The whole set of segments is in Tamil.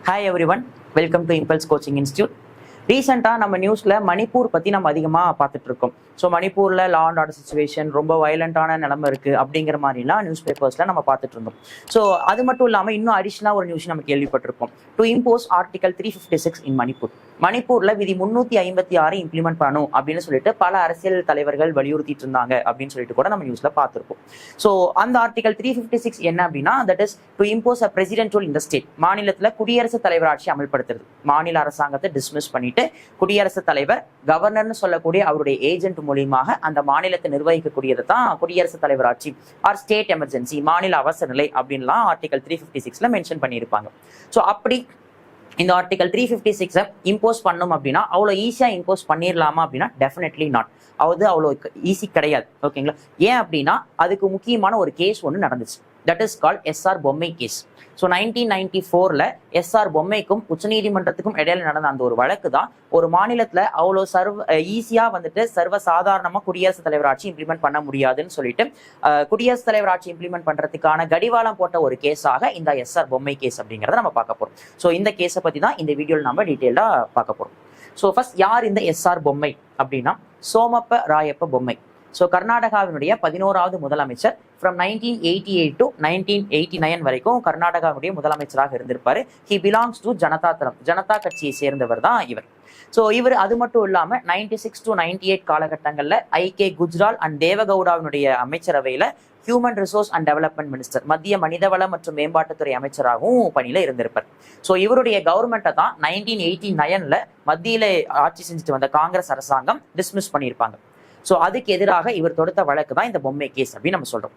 Hi everyone, welcome to Impulse Coaching Institute. ரீசெண்டாக நம்ம நியூஸில் மணிப்பூர் பற்றி நம்ம அதிகமாக பார்த்துட்டு இருக்கோம். ஸோ மணிப்பூரில் லா அண்ட் ஆர்டர் சிச்சுவேஷன் ரொம்ப வயலண்டான நிலைமை இருக்குது அப்படிங்கிற மாதிரிலாம் நியூஸ் பேப்பர்ஸில் நம்ம பார்த்துட்டு இருந்தோம். ஸோ அது மட்டும் இல்லாமல் இன்னும் அடிஷ்னலாக ஒரு நியூஸ் நம்ம கேள்விப்பட்டிருக்கோம். டு இம்போஸ் ஆர்டிகல் 356 இன் மணிப்பூர். மணிப்பூரில் விதி 356 இம்ப்ளிமெண்ட் பண்ணணும் அப்படின்னு சொல்லிட்டு பல அரசியல் தலைவர்கள் வலியுறுத்திட்டு இருந்தாங்க அப்படின்னு சொல்லிட்டு கூட நம்ம நியூஸில் பார்த்துருப்போம். ஸோ அந்த ஆர்டிகல் 356 என்ன அப்படின்னா, that is to impose a president rule in the state. மாநிலத்தில் குடியரசுத் தலைவர் ஆட்சி அமல்படுத்துறது. மாநில அரசாங்கத்தை டிஸ்மிஸ் பண்ணிட்டு குடியரசுத் தலைவர் கவர்னர்னு சொல்லக்கூடிய அவருடைய ஏஜென்ட் மூலியமாக அந்த மாநிலத்தை நிர்வகிக்கக்கூடியது தான் குடியரசுத் தலைவர் ஆட்சி ஆர் ஸ்டேட் எமர்ஜென்சி, மாநில அவசர நிலை அப்படின்லாம் ஆர்டிகல் 356ல மென்ஷன் பண்ணியிருப்பாங்க. ஸோ அப்படி இந்த ஆர்டிகல் 356 இம்போஸ் பண்ணும் அப்படின்னா அவ்வளோ ஈஸியாக இம்போஸ் பண்ணிடலாமா அப்படின்னா டெஃபினெட்லி நாட். அது அவ்வளோ ஈஸி கிடையாது. ஓகேங்களா? ஏன் அப்படின்னா அதுக்கு முக்கியமான ஒரு கேஸ் ஒன்று நடந்துச்சு. That is called SR Bommai case. So 1994ல் SR பொம்மைக்கும் உச்சநீதிமன்றத்துக்கும் இடையில நடந்த அந்த ஒரு வழக்கு தான் ஒரு மாநிலத்தில் அவ்வளோ ஈஸியாக வந்துட்டு சர்வசாதாரணமாக குடியரசுத் தலைவர் ஆட்சி இம்ப்ளிமெண்ட் பண்ண முடியாதுன்னு சொல்லிட்டு குடியரசுத் தலைவர் ஆட்சி இம்ப்ளிமெண்ட் பண்ணுறதுக்கான கடிவாளம் போட்ட ஒரு கேஸாக இந்த எஸ்ஆர் பொம்மை கேஸ் அப்படிங்கிறத நம்ம பார்க்க போகிறோம். ஸோ இந்த கேஸை பற்றி தான் இந்த வீடியோவில் நம்ம டீட்டெயிலாக பார்க்க போகிறோம். ஸோ ஃபர்ஸ்ட் யார் இந்த எஸ்ஆர் பொம்மை அப்படின்னா, சோமப்ப ராயப்ப பொம்மை. ஸோ கர்நாடகாவினுடைய 11வது முதலமைச்சர் ஃப்ரம் 1988 டு 1989 வரைக்கும் கர்நாடகாவுடைய முதலமைச்சராக இருந்திருப்பாரு. ஹி பிலாங்ஸ் டு ஜனதா தளம், ஜனதா கட்சியை சேர்ந்தவர் தான் இவர். ஸோ இவர் அது மட்டும் இல்லாமல் 96 டு 98 காலகட்டங்களில் ஐகே குஜ்ரால் அண்ட் தேவகவுடாவினுடைய அமைச்சரவையில் human resource and development minister, மத்திய மனிதவள மற்றும் மேம்பாட்டுத்துறை அமைச்சராகவும் பணியில இருந்திருப்பார். ஸோ இவருடைய கவர்மெண்ட்டை தான் 1989ல் மத்தியில ஆட்சி செஞ்சுட்டு வந்த காங்கிரஸ் அரசாங்கம் டிஸ்மிஸ் பண்ணியிருப்பாங்க. ஸோ அதுக்கு எதிராக இவர் தொடுத்த வழக்கு தான் இந்த பொம்மை கேஸ் அப்படின்னு நம்ம சொல்றோம்.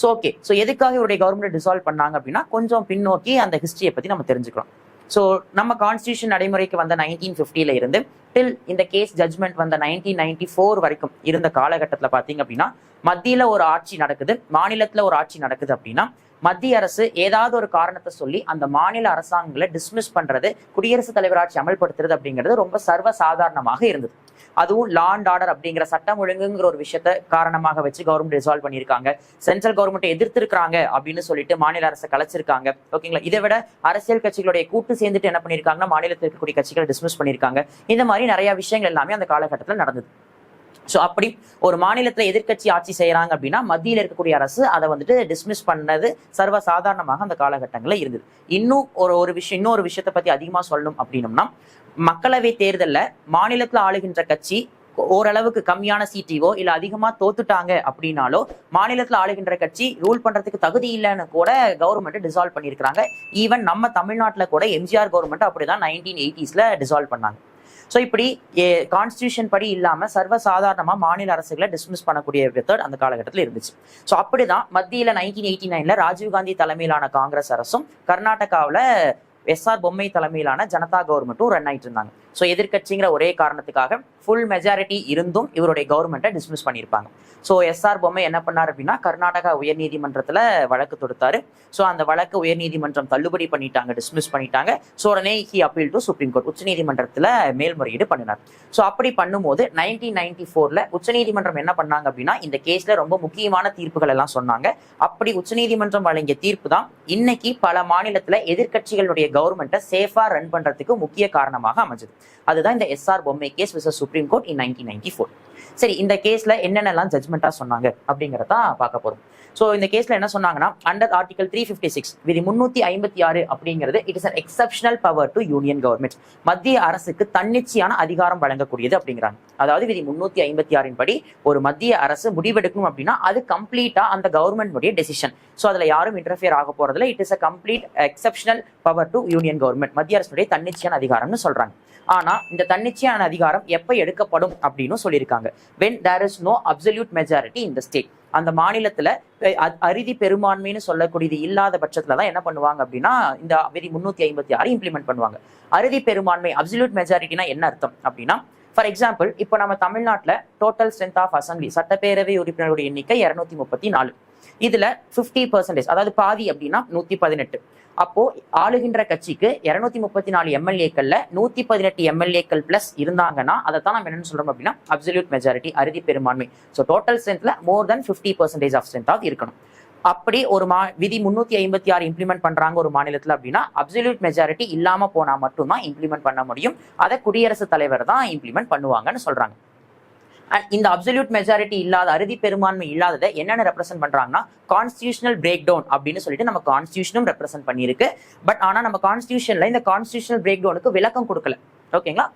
ஸோ ஓகே, ஸோ எதுக்காக இவருடைய கவர்மெண்ட் டிசால்வ் பண்ணாங்க அப்படின்னா கொஞ்சம் பின்னோக்கி அந்த ஹிஸ்டரியை பத்தி நம்ம தெரிஞ்சுக்கிறோம். ஸோ நம்ம கான்ஸ்டியூஷன் நடைமுறைக்கு வந்த 1950ல இருந்து டில் இந்த கேஸ் ஜட்மெண்ட் வந்த 1994 வரைக்கும் இருந்த காலகட்டத்தில் பார்த்தீங்க அப்படின்னா மத்தியில ஒரு ஆட்சி நடக்குது, மாநிலத்துல ஒரு ஆட்சி நடக்குது அப்படின்னா மத்திய அரசு ஏதாவது ஒரு காரணத்தை சொல்லி அந்த மாநில அரசாங்கங்களை டிஸ்மிஸ் பண்றது, குடியரசுத் தலைவர் ஆட்சி அமல்படுத்துறது அப்படிங்கிறது ரொம்ப சர்வசாதாரணமாக இருந்தது. அதுவும் லா அண்ட் ஆர்டர் அப்படிங்கிற சட்டம் ஒழுங்குங்கிற ஒரு விஷயத்த காரணமாக வச்சு கவர்மெண்ட் ரிசால்வ் பண்ணியிருக்காங்க. சென்ட்ரல் கவர்மெண்ட்டை எதிர்த்திருக்காங்க அப்படின்னு சொல்லிட்டு மாநில அரசை கலைச்சிருக்காங்க. ஓகேங்களா? இதை விட அரசியல் கட்சிகளுடைய கூட்டு சேர்ந்துட்டு என்ன பண்ணியிருக்காங்கன்னா மாநிலத்தில் இருக்கக்கூடிய கட்சிகளை டிஸ்மிஸ் பண்ணியிருக்காங்க. இந்த மாதிரி நிறைய விஷயங்கள் எல்லாமே அந்த காலகட்டத்தில் நடந்தது. ஸோ அப்படி ஒரு மாநிலத்தில் எதிர்கட்சி ஆட்சி செய்யறாங்க அப்படின்னா மத்தியில் இருக்கக்கூடிய அரசு அதை வந்துட்டு டிஸ்மிஸ் பண்ணது சர்வசாதாரணமாக அந்த காலகட்டங்களில் இருந்தது. இன்னொரு விஷயத்தை பத்தி அதிகமாக சொல்லணும் அப்படின்னம்னா, மக்களவை தேர்தலில் மாநிலத்தில் ஆளுகின்ற கட்சி ஓரளவுக்கு கம்மியான சீட்டையோ இல்ல அதிகமா தோத்துட்டாங்க அப்படின்னாலோ மாநிலத்தில் ஆளுகின்ற கட்சி ரூல் பண்றதுக்கு தகுதி இல்லைன்னு கூட கவர்மெண்ட் டிசால்வ் பண்ணியிருக்காங்க. ஈவன் நம்ம தமிழ்நாட்டில் கூட எம்ஜிஆர் கவர்மெண்ட் அப்படிதான் 1980ஸ்ல டிசால்வ் பண்ணாங்க. ஸோ இப்படி கான்ஸ்டியூஷன் படி இல்லாமல் சர்வசாதாரணமாக மாநில அரசுகளை டிஸ்மிஸ் பண்ணக்கூடிய மெத்தட் அந்த காலகட்டத்தில் இருந்துச்சு. ஸோ அப்படிதான் மத்தியில் 1989ல் ராஜீவ்காந்தி தலைமையிலான காங்கிரஸ் அரசும் கர்நாடகாவில் எஸ்ஆர் பொம்மை தலைமையிலான ஜனதா கவர்மெண்ட்டும் ரன் ஆயிட்டு இருந்தாங்க. ஸோ எதிர்கட்சிங்கிற ஒரே காரணத்துக்காக ஃபுல் மெஜாரிட்டி இருந்தும் இவருடைய கவர்மெண்ட்டை டிஸ்மிஸ் பண்ணியிருப்பாங்க. ஸோ எஸ்ஆர் பொம்மை என்ன பண்ணார் அப்படின்னா கர்நாடகா உயர்நீதிமன்றத்தில் வழக்கு தொடுத்தாரு. ஸோ அந்த வழக்கு உயர்நீதிமன்றம் தள்ளுபடி பண்ணிட்டாங்க, டிஸ்மிஸ் பண்ணிட்டாங்க. ஸோ உடனே he appeal to supreme court, உச்சநீதிமன்றத்தில் மேல்முறையீடு பண்ணினார். ஸோ அப்படி பண்ணும்போது 1994ல் உச்சநீதிமன்றம் என்ன பண்ணாங்க அப்படின்னா இந்த கேஸ்ல ரொம்ப முக்கியமான தீர்ப்புகள் எல்லாம் சொன்னாங்க. அப்படி உச்சநீதிமன்றம் வழங்கிய தீர்ப்பு தான் இன்னைக்கு பல மாநிலத்தில் எதிர்கட்சிகளுடைய கவர்மெண்ட்டை சேஃபா ரன் பண்றதுக்கு முக்கிய காரணமாக அமைஞ்சது. அதுதான் இந்த SR Bommai case versus Supreme Court in 1994. சரி, இந்த கேஸ்ல என்னென்னலாம் ஜட்மெண்டா சொன்னாங்க அப்படிங்கிறத பார்க்க போறோம். ஸோ இந்த கேஸ்ல என்ன சொன்னாங்கன்னா, அண்டர் ஆர்டிகல் 356 விதி 356 அப்படிங்கிறது it is an exceptional power to union government. மத்திய அரசுக்கு தன்னிச்சையான அதிகாரம் வழங்கக்கூடியது அப்படிங்கிறாங்க. அதாவது விதி 356 படி ஒரு மத்திய அரசு முடிவெடுக்கணும் அப்படின்னா அது கம்ப்ளீட்டா அந்த கவர்மெண்ட் டெசிஷன். ஸோ அதுல யாரும் இன்டர்ஃபியர் ஆக போறதுல it is a complete exceptional power to union government. மத்திய அரசுடைய தன்னிச்சையான அதிகாரம்னு சொல்றாங்க. ஆனா இந்த தன்னிச்சையான அதிகாரம் எப்ப எடுக்கப்படும் அப்படின்னு சொல்லியிருக்காங்க. when there is no absolute majority in the state. அந்த மாநிலத்துல அறுதி பெரும்பான்மைன்னு சொல்லக்கூடியது இல்லாத பட்சத்துலதான் என்ன பண்ணுவாங்க அப்படின்னா இந்த விதி 356 இம்ப்ளிமெண்ட் பண்ணுவாங்க. அறுதி பெரும்பான்மை அப்சல்யூட் மெஜாரிட்டினா என்ன அர்த்தம் அப்படின்னா, ஃபார் எக்ஸாம்பிள் இப்போ நம்ம தமிழ்நாட்டில் டோட்டல் ஸ்ட்ரென்த் ஆஃப் அசம்பிளி சட்டப்பேரவை உறுப்பினருடைய எண்ணிக்கை 234. இதுல 50%, அதாவது பாதி அப்படின்னா 118. அப்போ ஆளுகின்ற கட்சிக்கு 234 எம்எல்ஏக்கள்ல 118 எம்எல்ஏக்கள் பிளஸ் இருந்தாங்கன்னா அதை தான் நம்ம என்னன்னு சொல்றோம் அப்படின்னா அப்சல்யூட் மெஜாரிட்டி, அறுதி பெரும்பான்மை. ஸோ டோட்டல் ஸ்ட்ரென்த்ல மோர் தென் 50% ஆஃப் ஸ்ட்ரென்த் இருக்கணும். அப்படி ஒரு விதி 356 இம்ப்ளிமெண்ட் பண்றாங்க ஒரு மாநிலத்துல அப்படின்னா அப்சல்யூட் மெஜாரிட்டி இல்லாம போனா மட்டும்தான் இம்ப்ளிமெண்ட் பண்ண முடியும். அதை குடியரசுத் தலைவர் தான் இம்ப்ளிமெண்ட் பண்ணுவாங்கன்னு சொல்றாங்க. அண்ட் இந்த அப்சல்யூட் மெஜாரிட்டி இல்லாத, அறுதி பெரும்பான்மை இல்லாததை என்னென்ன ரெப்ரசென்ட் பண்றாங்கன்னா கான்ஸ்டியூஷனல் பிரேக் டவுன் அப்படின்னு சொல்லிட்டு நம்ம கான்ஸ்டியூஷனும் ரெப்ரசென்ட் பண்ணியிருக்கு. பட் ஆனா நம்ம கான்ஸ்டியூஷன்ல இந்த கான்ஸ்டியூஷனல் பிரேக் டவுனுக்கு விளக்கம் கொடுக்கல. ஓகேங்களா?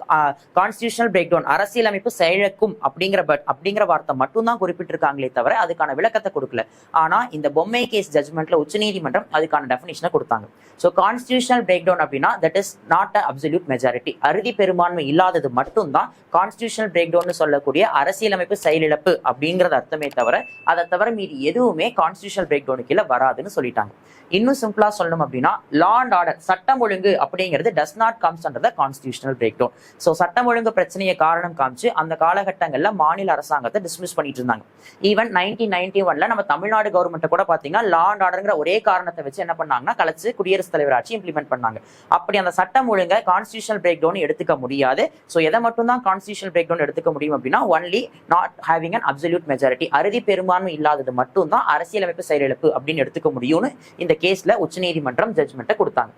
கான்ஸ்டியூஷனல் பிரேக் டவுன் அரசியலமைப்பு செயலக்கும் அப்படிங்கிற வார்த்தை மட்டும் தான் குறிப்பிட்டிருக்காங்களே தவிர அதுக்கான விளக்கத்தை கொடுக்கல. ஆனா இந்த பொம்மை கேஸ் ஜட்மெண்ட்ல உச்சநீதிமன்றம் அதுக்கான டெஃபினிஷனை கொடுத்தாங்க. ஸோ கான்ஸ்டியூஷனல் பிரேக் டவுன் அப்படின்னா that is not a absolute majority, அறுதி பெரும்பான்மை இல்லாதது மட்டும்தான் கான்ஸ்டியூஷனல் பிரேக் டவுன் சொல்லக்கூடிய அரசியலமைப்பு செயலிழப்பு அப்படிங்கிறது அர்த்தமே தவிர அதை தவிர மீது எதுவுமே கான்ஸ்டியூஷனல் பிரேக் டவுனுக்கு கீழே வராதுன்னு சொல்லிட்டாங்க. இன்னும் சிம்பிளா சொல்லணும் அப்படின்னா லா அண்ட் ஆர்டர், சட்டம் ஒழுங்கு அப்படிங்கிறது does not comes under the constitutional breakdown. So சட்டம் ஒழுங்கு பிரச்சனையை காரணம் காமிச்சு அந்த காலகட்டங்கள்ல மாநில அரசாங்கத்தை டிஸ்மிஸ் பண்ணிட்டு இருந்தாங்க. ஈவன் 1991 நம்ம தமிழ்நாடு கவர்மெண்ட் கூட பாத்தீங்கன்னா லா அண்ட் ஆர்டர்ங்கிற ஒரே காரணத்தை வச்சு என்ன பண்ணாங்கன்னா கலைச்சு குடியரசுத் தலைவர் ஆட்சி இம்ப்ளிமெண்ட் பண்ணாங்க. அப்படி அந்த சட்டம் ஒழுங்கை கான்ஸ்டியூஷனல் பிரேக் டவுன் எடுத்துக்க முடியாது. ஸோ எதை மட்டும் தான் கான்ஸ்டியூஷனல் பிரேக் டவுன் எடுத்துக்க முடியும் அப்படின்னா only not having an absolute majority, அறுதி பெரும்பான்மை இல்லாதது மட்டும் தான் அரசியலமைப்பு செயலிழப்பு அப்படின்னு எடுத்துக்க முடியும்னு இந்த கேஸ்ல உச்சநீதிமன்றம் ஜட்மெண்ட்டை கொடுத்தாங்க.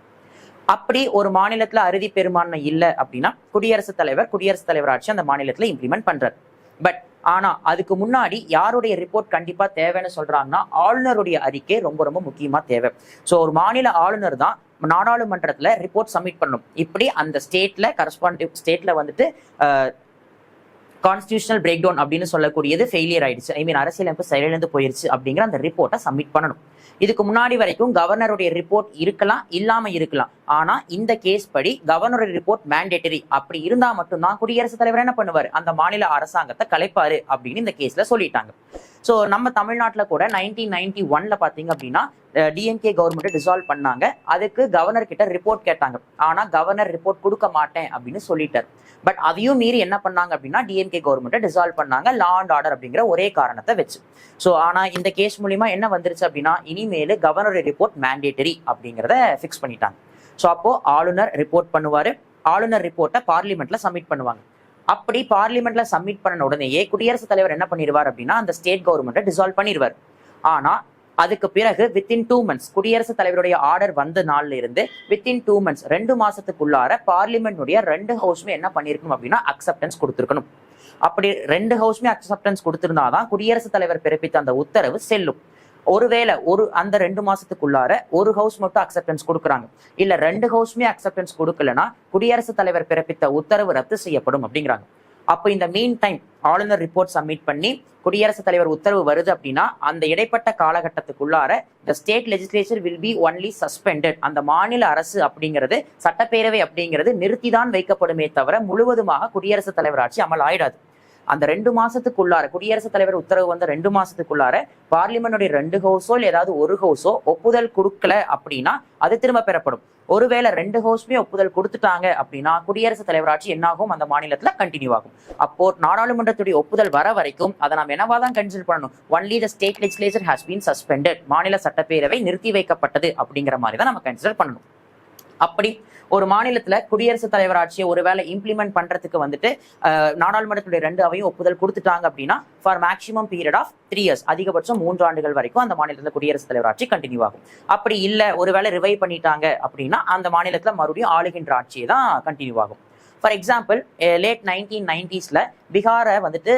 அப்படி ஒரு மாநிலத்துல அறுதி பெரும்பான்மை இல்லை அப்படின்னா குடியரசுத் தலைவர் ஆட்சி அந்த மாநிலத்துல இம்ப்ளிமெண்ட் பண்றாரு. பட் ஆனா அதுக்கு முன்னாடி யாருடைய ரிப்போர்ட் கண்டிப்பா தேவைன்னு சொல்றாங்கன்னா ஆளுநருடைய அறிக்கை ரொம்ப ரொம்ப முக்கியமா தேவை. ஸோ ஒரு மாநில ஆளுநர் தான் நாடாளுமன்றத்துல ரிப்போர்ட் சப்மிட் பண்ணணும். இப்படி அந்த ஸ்டேட்ல கரஸ்பாண்டிவ் ஸ்டேட்ல வந்துட்டு கான்ஸ்டியூஷனல் பிரேக் டவுன் அப்படின்னு சொல்லக்கூடியது ஃபெயிலியர் ஆயிடுச்சு, ஐ மீன் அரசியலமைப்பு செயலிழந்து போயிருச்சு அப்படிங்கிற அந்த ரிப்போர்ட்டை சப்மிட் பண்ணணும். இதுக்கு முன்னாடி வரைக்கும் கவர்னருடைய ரிப்போர்ட் இருக்கலாம், இல்லாம இருக்கலாம். ஆனா இந்த கேஸ் படி கவர்னருடைய ரிப்போர்ட் மேண்டேட்டரி. அப்படி இருந்தா மட்டும்தான் குடியரசுத் தலைவர் என்ன பண்ணுவாரு, அந்த மாநில அரசாங்கத்தை கலைப்பாரு அப்படின்னு இந்த கேஸ்ல சொல்லிட்டாங்க. ஸோ நம்ம தமிழ்நாட்டில் கூட 1991 பாத்தீங்க அப்படின்னா டிஎம்கே கவர்மெண்ட் டிசால்வ் பண்ணாங்க. அதுக்கு கவர்னர் கிட்ட ரிப்போர்ட் கேட்டாங்க. ஆனா கவர்னர் ரிப்போர்ட் கொடுக்க மாட்டேன் அப்படின்னு சொல்லிட்டார். பட் அதையும் மீறி என்ன பண்ணாங்க அப்படின்னா டிஎம்கே கவர்மெண்ட் டிசால்வ் பண்ணாங்க லா அண்ட் ஆர்டர் அப்படிங்கிற ஒரே காரணத்தை வச்சு. ஸோ ஆனா இந்த கேஸ் மூலியமா என்ன வந்துருச்சு அப்படின்னா இனிமேல் கவர்னர் ரிப்போர்ட் மேண்டேட்டரி அப்படிங்கிறத ஃபிக்ஸ் பண்ணிட்டாங்க. ஸோ அப்போ ஆளுநர் ரிப்போர்ட் பண்ணுவாரு, ஆளுநர் ரிப்போர்ட்டை பார்லிமெண்ட்ல சப்மிட் பண்ணுவாங்க. அப்படி பார்லிமெண்ட்ல சப்மிட் பண்ண உடனேயே குடியரசுத் தலைவர் என்ன பண்ணிடுவார் அப்படின்னா அந்த ஸ்டேட் கவர்மெண்ட்டை டிசால்வ் பண்ணிடுவார். ஆனா அதுக்கு பிறகு வித்தின் 2 months குடியரசுத் தலைவருடைய ஆர்டர் வந்த நாள்ல இருந்து வித்தின் 2 months 2 மாசத்துக்குள்ளார பார்லிமெண்ட்டுடைய 2 ஹவுஸ்மே என்ன பண்ணிருக்கணும் அப்படின்னா அக்செப்டன்ஸ் கொடுத்துருக்கணும். அப்படி 2 ஹவுஸ்மே அக்செப்டன்ஸ் கொடுத்திருந்தாதான் குடியரசுத் தலைவர் பிறப்பித்த அந்த உத்தரவு செல்லும். ஒருவேளை அந்த 2 மாசத்துக்குள்ளார ஒரு ஹவுஸ் மட்டும் அக்செப்டன்ஸ் கொடுக்குறாங்க, இல்ல 2 ஹவுஸ்மே அக்செப்டன்ஸ் கொடுக்கலன்னா குடியரசுத் தலைவர் பிறப்பித்த உத்தரவு ரத்து செய்யப்படும் அப்படிங்கிறாங்க. அப்போ இந்த மீன் டைம் ஆளுநர் ரிப்போர்ட் சப்மிட் பண்ணி குடியரசுத் தலைவர் உத்தரவு வருது அப்படின்னா அந்த இடைப்பட்ட காலகட்டத்துக்குள்ளார the state legislature will be only suspended. அந்த மாநில அரசு அப்படிங்கிறது சட்டப்பேரவை அப்படிங்கிறது நிறுத்திதான் வைக்கப்படுமே தவிர முழுவதுமாக குடியரசுத் தலைவர் ஆட்சி அமல் ஆயிடாது. அந்த 2 மாசத்துக்குள்ளார குடியரசுத் தலைவர் உத்தரவு வந்த 2 மாசத்துக்குள்ளார பார்லிமெண்டுடைய 2 ஹவுஸோ இல்லை ஏதாவது ஒரு ஹவுஸோ ஒப்புதல் கொடுக்கல அப்படின்னா அது திரும்ப பெறப்படும். ஒருவேளை 2 ஹவுஸ்மே ஒப்புதல் கொடுத்துட்டாங்க அப்படின்னா குடியரசுத் தலைவர் ஆட்சி என்னாகும், அந்த மாநிலத்துல கண்டினியூ ஆகும். அப்போ நாடாளுமன்றத்துடைய ஒப்புதல் வர வரைக்கும் அதை நாம் என்னவாதான் கன்சிடர் பண்ணணும், only the state legislature has been suspended, மாநில சட்டப்பேரவை நிறுத்தி வைக்கப்பட்டது அப்படிங்கிற மாதிரி தான் நம்ம கன்சிடர் பண்ணணும். அப்படி ஒரு மாநிலத்துல குடியரசுத் தலைவர் ஆட்சியை ஒருவேளை இம்ப்ளிமெண்ட் பண்றதுக்கு வந்துட்டு நாடாளுமன்றத்துடைய 2 அவையும் ஒப்புதல் கொடுத்துட்டாங்க அப்படின்னா for maximum period of 3 years அதிகபட்சம் 3 ஆண்டுகள் வரைக்கும் அந்த மாநிலத்துல குடியரசுத் தலைவர் ஆட்சி கண்டினியூ ஆகும். அப்படி இல்ல ஒருவேளை ரிவைவ் பண்ணிட்டாங்க அப்படின்னா அந்த மாநிலத்துல மறுபடியும் ஆளுகின்ற ஆட்சியை தான் கண்டினியூ ஆகும். ஃபார் எக்ஸாம்பிள் லேட் 1990s பீகாரை வந்துட்டு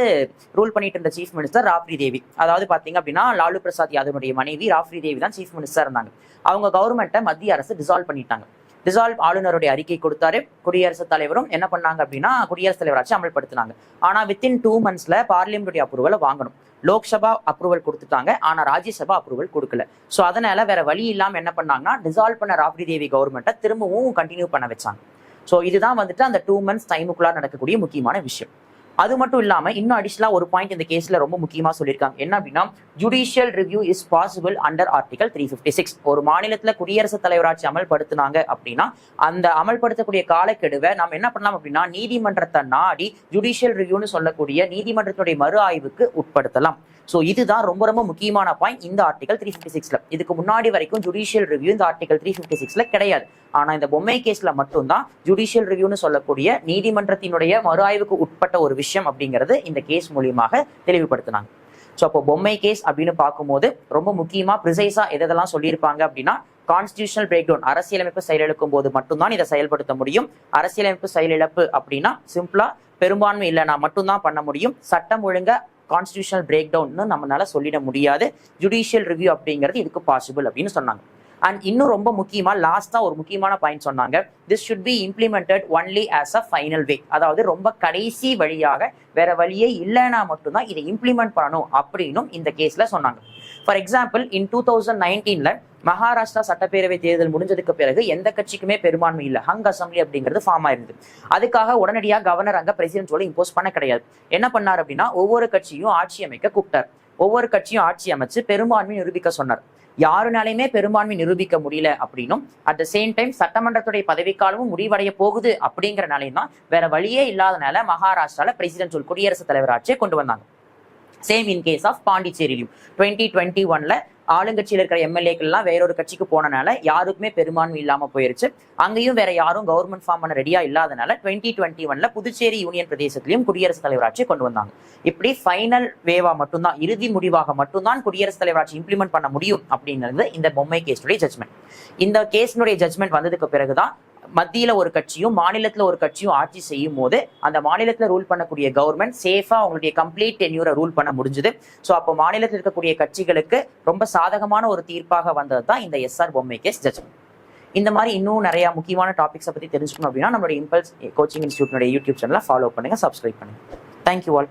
ரூல் பண்ணிட்டு இருந்த சீஃப் மினிஸ்டர் ராப்ரி தேவி, அதாவது பாத்தீங்க அப்படின்னா லாலு பிரசாத் யாதவனுடைய மனைவி ராப்ரி தேவி தான் சீஃப் மினிஸ்டர் இருந்தாங்க. அவங்க கவர்மெண்ட்டை மத்திய அரசு டிசால்வ் பண்ணிட்டாங்க. டிசால்வ் ஆளுநருடைய அறிக்கை கொடுத்தாரு, குடியரசுத் தலைவரும் என்ன பண்ணாங்க அப்படின்னா குடியரசுத் தலைவர் ஆட்சி அமல்படுத்தினாங்க. ஆனா வித்தின் 2 months பார்லிமெண்டுடைய அப்ரூவலை வாங்கணும். லோக்சபா அப்ரூவல் கொடுத்துட்டாங்க, ஆனா ராஜ்யசபா அப்ரூவல் கொடுக்கல. ஸோ அதனால வேற வழி இல்லாம என்ன பண்ணாங்கன்னா டிசால்வ் பண்ண ராப்ரி தேவி கவர்மெண்ட்டை திரும்பவும் கண்டினியூ பண்ண வச்சாங்க. ஸோ இதுதான் வந்துட்டு அந்த 2 months டைமுக்குள்ளார நடக்கக்கூடிய முக்கியமான விஷயம். அது மட்டும் இல்லாம இன்னும் அடிஷனலா ஒரு பாயிண்ட் இந்த கேஸ்ல ரொம்ப முக்கியமா சொல்லியிருக்காங்க. என்ன அப்படின்னா judicial review is possible under article 356. ஒரு மாநிலத்துல குடியரசுத் தலைவர் ஆட்சி அமல்படுத்தினாங்க அப்படின்னா அந்த அமல்படுத்தக்கூடிய காலக்கெடுவை நம்ம என்ன பண்ணலாம் அப்படின்னா நீதிமன்றத்தை நாடி ஜுடிஷியல் ரிவ்யூன்னு சொல்லக்கூடிய நீதிமன்றத்தினுடைய மறு ஆய்வுக்கு உட்படுத்தலாம். ஸோ இதுதான் ரொம்ப ரொம்ப முக்கியமான பாயிண்ட் இந்த ஆர்டிகல் 356. இதுக்கு முன்னாடி வரைக்கும் ஜுடிஷியல் ரிவ்யூ இந்த ஆர்டிகல் 356 கிடையாது. ஆனா இந்த பொம்மை கேஸ்ல மட்டும்தான் ஜுடிஷியல் ரிவ்யூன்னு சொல்லக்கூடிய நீதிமன்றத்தினுடைய மறு ஆய்வுக்கு உட்பட்ட ஒரு விஷயம் அப்படிங்கிறது இந்த கேஸ் மூலியமாக தெளிவுபடுத்தினாங்க. ஸோ அப்போ பொம்மை கேஸ் அப்படின்னு பார்க்கும்போது ரொம்ப முக்கியமா ப்ரிசைஸா எதெல்லாம் சொல்லியிருப்பாங்க அப்படின்னா, கான்ஸ்டிடியூஷனல் பிரேக் டவுன், அரசியலமைப்பு செயலிழக்கும் போது மட்டும்தான் இதை செயல்படுத்த முடியும். அரசியலமைப்பு செயலிழப்பு அப்படின்னா சிம்பிளா பெரும்பான்மை இல்லைனா மட்டும்தான் பண்ண முடியும். சட்டம் ஒழுங்க கான்ஸ்டிடியூஷனல் பிரேக் டவுன்னு நம்மளால சொல்லிட முடியாது. ஜுடிஷியல் ரிவ்யூ அப்படிங்கிறது இதுக்கு பாசிபிள் அப்படின்னு சொன்னாங்க. அண்ட் இன்னும் ரொம்ப முக்கியமா லாஸ்டா ஒரு முக்கியமான பாயிண்ட் சொன்னாங்க, this should be implemented only as a final way, அதாவது ரொம்ப கடைசி வழியாக, வேற வழியே இல்லைன்னா மட்டும்தான் இதை இம்ப்ளிமெண்ட் பண்ணணும் அப்படின்னும் இந்த கேஸ்ல சொன்னாங்க. ஃபார் எக்ஸாம்பிள், இன் 2019 மகாராஷ்டிரா சட்டப்பேரவை தேர்தல் முடிஞ்சதுக்கு பிறகு எந்த கட்சிக்குமே பெரும்பான்மை இல்லை, ஹங் அசம்பிளி அப்படிங்கிறது ஃபார்ம் ஆயிருந்தது. அதுக்காக உடனடியாக கவர்னர் அங்க பிரசிடென்ட் ரோல இம்போஸ் பண்ண கிடையாது. என்ன பண்ணார் அப்படின்னா, ஒவ்வொரு கட்சியும் ஆட்சி அமைக்க கூப்பிட்டார். ஒவ்வொரு கட்சியும் ஆட்சி அமைச்சு பெரும்பான்மை நிரூபிக்க சொன்னார். யாருனாலையுமே பெரும்பான்மை நிரூபிக்க முடியல அப்படின்னும், அட் த சேம் டைம் சட்டமன்றத்துடைய பதவிக்காலமும் முடிவடைய போகுது அப்படிங்கிறனாலையும் தான் வேற வழியே இல்லாதனால மகாராஷ்டிரால பிரசிடென்ட் ரூல், குடியரசுத் தலைவர் ஆட்சியை கொண்டு வந்தாங்க. சேம் இன் கேஸ் ஆஃப் பாண்டிச்சேரியிலும் 2021 ஆளுங்கட்சியில் இருக்கிற எம்எல்ஏக்கள்லாம் வேறொரு கட்சிக்கு போனனால யாருக்குமே பெரும்பான்மை இல்லாம போயிருச்சு. அங்கேயும் வேற யாரும் கவர்மெண்ட் ஃபார்ம் பண்ண ரெடியா இல்லாதனால 2021 புதுச்சேரி யூனியன் பிரதேசத்திலையும் குடியரசுத் தலைவர் ஆட்சியை கொண்டு வந்தாங்க. இப்படி ஃபைனல் வேவா மட்டும்தான், இறுதி முடிவாக மட்டும்தான் குடியரசுத் தலைவர் ஆட்சி இம்ப்ளிமெண்ட் பண்ண முடியும் அப்படிங்கிறது இந்த பொம்மை கேஸுடைய ஜட்மெண்ட். இந்த கேஸினுடைய ஜட்மெண்ட் வந்ததுக்கு பிறகுதான் மத்தியில ஒரு கட்சியும் மாநிலத்துல ஒரு கட்சியும் ஆட்சி செய்யும் போது அந்த மாநிலத்துல ரூல் பண்ணக்கூடிய கவர்மெண்ட் சேஃபா அவங்களுடைய கம்ப்ளீட் டென்யூரை ரூல் பண்ண முடிஞ்சுது. ஸோ அப்போ மாநிலத்தில் இருக்கக்கூடிய கட்சிகளுக்கு ரொம்ப சாதகமான ஒரு தீர்ப்பாக வந்தது தான் இந்த எஸ்ஆர் பொம்மை கேஸ் ஜட்மெண்ட். இந்த மாதிரி இன்னும் நிறைய முக்கியமான டாபிக்ஸை பத்தி தெரிஞ்சுக்கணும் அப்படின்னா நம்மளுடைய இம்பல்ஸ் கோச்சிங் இன்ஸ்டியூட்னுடைய யூடியூப் சேனலை ஃபாலோ பண்ணுங்க, சப்ஸ்கிரைப் பண்ணுங்க. Thank you all.